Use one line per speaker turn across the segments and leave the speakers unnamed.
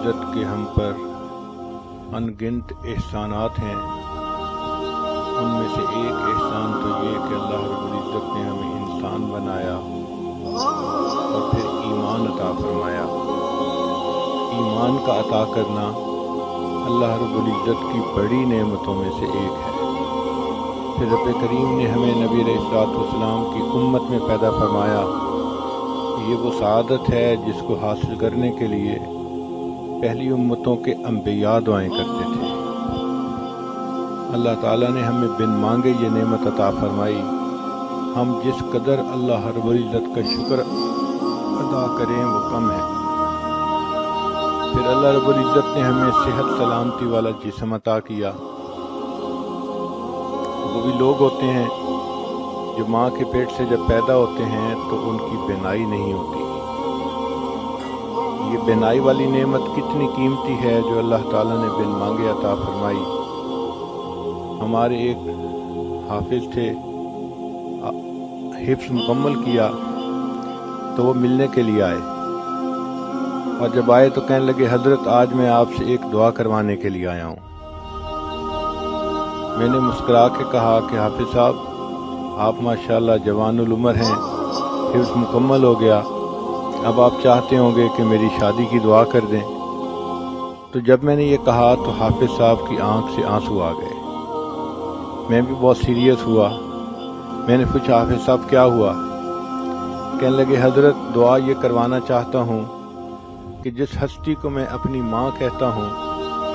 इज़्ज़त के हम पर अनगिनत एहसानात हैं। उनमें से एक एहसान तो ये कि अल्लाह रब्बुल इज़्ज़त ने हमें इंसान बनाया और फिर ईमान अता फरमाया। ईमान का अता करना अल्लाह रब्बुल इज़्ज़त की बड़ी नेमतों में से एक है। फिर रब करीम ने हमें नबी अलैहिस्सलाम की उम्मत में पैदा फरमाया। ये वो सआदत है जिसको हासिल करने के लिए पहली उम्मतों के अंबिया दुआएं करते थे। अल्लाह ताला ने हमें बिन मांगे ये नेमत अता फरमाई। हम जिस कदर अल्लाह रब्बुल इज़्ज़त का शुक्र अदा करें वो कम है। फिर अल्लाह रब्बुल इज़्ज़त ने हमें सेहत सलामती वाला जिस्म अता किया। वो भी लोग होते हैं जो माँ के पेट से जब पैदा होते हैं तो उनकी बिनाई नहीं होती। ये बिनाई वाली नेमत कितनी कीमती है जो अल्लाह ताला ने बिन मांगे अता फरमाई। हमारे एक हाफिज थे, हिफ्ज़ मुकम्मल किया तो वो मिलने के लिए आए और जब आए तो कहने लगे, हजरत आज मैं आपसे एक दुआ करवाने के लिए आया हूँ। मैंने मुस्कुरा के कहा कि हाफिज साहब आप माशाल्लाह जवानुल उम्र हैं, हिफ्ज़ मुकम्मल हो गया, अब आप चाहते होंगे कि मेरी शादी की दुआ कर दें। तो जब मैंने ये कहा तो हाफिज साहब की आंख से आंसू आ गए। मैं भी बहुत सीरियस हुआ। मैंने पूछा, हाफिज साहब क्या हुआ? कहने लगे, हजरत दुआ ये करवाना चाहता हूँ कि जिस हस्ती को मैं अपनी माँ कहता हूँ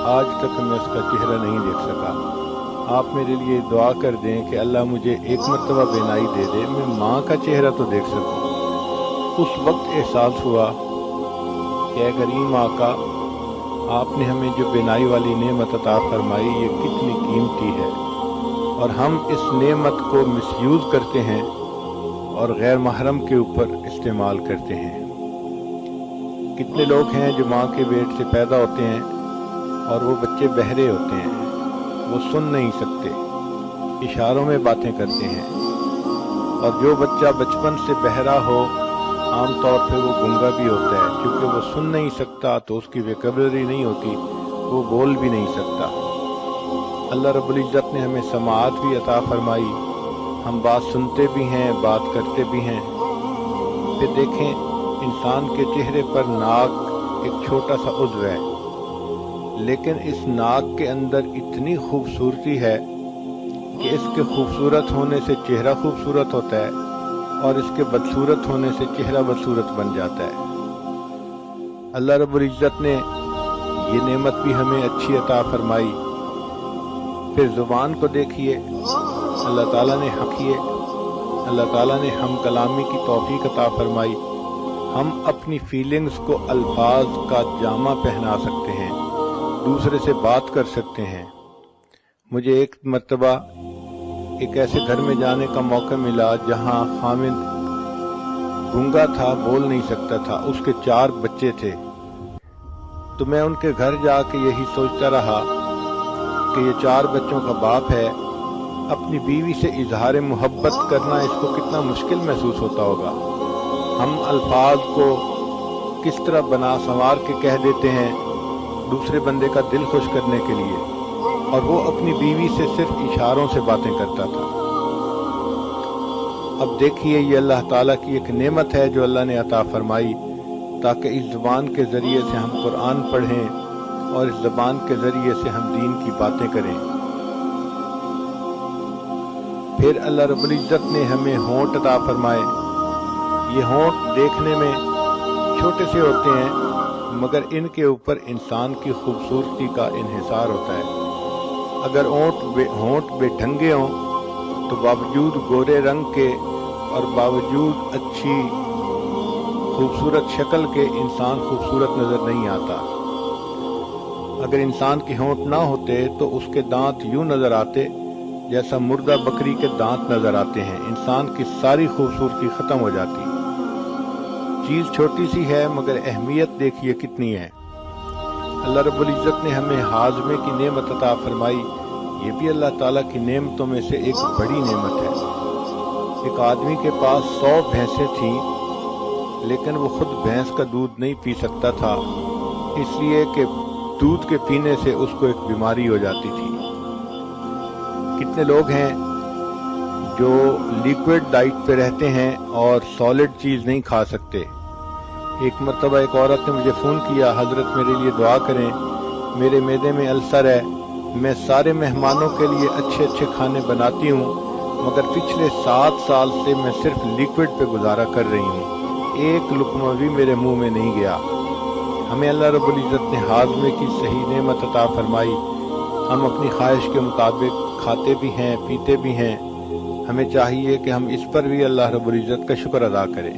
आज तक मैं उसका चेहरा नहीं देख सका। आप मेरे लिए दुआ कर दें कि अल्लाह मुझे एक मर्तबा बेनाई दे दे, मैं माँ का चेहरा तो देख सकूं। उस वक्त एहसास हुआ कि ऐ करीम आका, आपने हमें जो बेनाई वाली नेमत अता फरमाई ये कितनी कीमती है और हम इस नेमत को मिसयूज करते हैं और गैर महरम के ऊपर इस्तेमाल करते हैं। कितने लोग हैं जो माँ के पेट से पैदा होते हैं और वो बच्चे बहरे होते हैं, वो सुन नहीं सकते, इशारों में बातें करते हैं। और जो बच्चा बचपन से बहरा हो आमतौर पे वो गूंगा भी होता है, क्योंकि वो सुन नहीं सकता तो उसकी वोकैबुलरी नहीं होती, वो बोल भी नहीं सकता। अल्लाह रब्बुल इज़्ज़त ने हमें समाअत भी अता फरमाई, हम बात सुनते भी हैं, बात करते भी हैं। फिर देखें, इंसान के चेहरे पर नाक एक छोटा सा उज़्व है, लेकिन इस नाक के अंदर इतनी खूबसूरती है कि इसके खूबसूरत होने से चेहरा खूबसूरत होता है और इसके बदसूरत होने से चेहरा बदसूरत बन जाता है। अल्लाह रब्बुल इज़्ज़त ने ये नेमत भी हमें अच्छी अता फरमाई। फिर ज़ुबान को देखिए, अल्लाह ताला ने हकिए, अल्लाह ताला ने हम कलामी की तौफीक अता फरमाई। हम अपनी फीलिंग्स को अल्फाज का जामा पहना सकते हैं, दूसरे से बात कर सकते हैं। मुझे एक मर्तबा एक ऐसे घर में जाने का मौका मिला जहां खामिद गूंगा था, बोल नहीं सकता था, उसके 4 बच्चे थे। तो मैं उनके घर जाके यही सोचता रहा कि ये 4 बच्चों का बाप है, अपनी बीवी से इजहार मोहब्बत करना इसको कितना मुश्किल महसूस होता होगा। हम अल्फाज को किस तरह बना संवार के कह देते हैं दूसरे बंदे का दिल खुश करने के लिए, और वो अपनी बीवी से सिर्फ इशारों से बातें करता था। अब देखिए, ये अल्लाह ताला की एक नेमत है जो अल्लाह ने अता फरमाई ताकि इस ज़ुबान के ज़रिए से हम कुरान पढ़ें और इस ज़ुबान के ज़रिए से हम दीन की बातें करें। फिर अल्लाह रब्बुल इज़्ज़त ने हमें होंठ अता फरमाए। ये होंठ देखने में छोटे से होते हैं, मगर इनके ऊपर इंसान की खूबसूरती का इन्हिसार होता है। अगर होंठ बेढंगे हों तो बावजूद गोरे रंग के और बावजूद अच्छी खूबसूरत शक्ल के इंसान खूबसूरत नजर नहीं आता। अगर इंसान के होंठ ना होते तो उसके दांत यूं नजर आते जैसा मुर्दा बकरी के दांत नजर आते हैं, इंसान की सारी खूबसूरती खत्म हो जाती। चीज छोटी सी है मगर अहमियत देखिए कितनी है। अल्लाह रब्बुल इज़्ज़त ने हमें हाजमे की नेमत अता फरमाई। ये भी अल्लाह ताला की नेमतों में से एक बड़ी नेमत है। एक आदमी के पास 100 भैंसें थीं, लेकिन वो खुद भैंस का दूध नहीं पी सकता था, اس لیے کہ دودھ کے پینے سے اس کو ایک بیماری ہو جاتی تھی۔ کتنے لوگ ہیں جو لیکوڈ ڈائٹ پہ رہتے ہیں اور سالڈ چیز نہیں کھا سکتے۔ ایک مرتبہ ایک عورت نے مجھے فون کیا، حضرت میرے لیے دعا کریں، میرے معدے میں السر ہے، میں سارے مہمانوں کے لیے اچھے اچھے کھانے بناتی ہوں مگر پچھلے 7 سال سے میں صرف لیکوڈ پہ گزارا کر رہی ہوں، ایک لقمہ بھی میرے منہ میں نہیں گیا۔ ہمیں اللہ رب العزت نے ہاضمے کی صحیح نعمت عطا فرمائی، ہم اپنی خواہش کے مطابق کھاتے بھی ہیں، پیتے بھی ہیں، ہمیں چاہیے کہ ہم اس پر بھی اللہ رب العزت کا شکر ادا کریں۔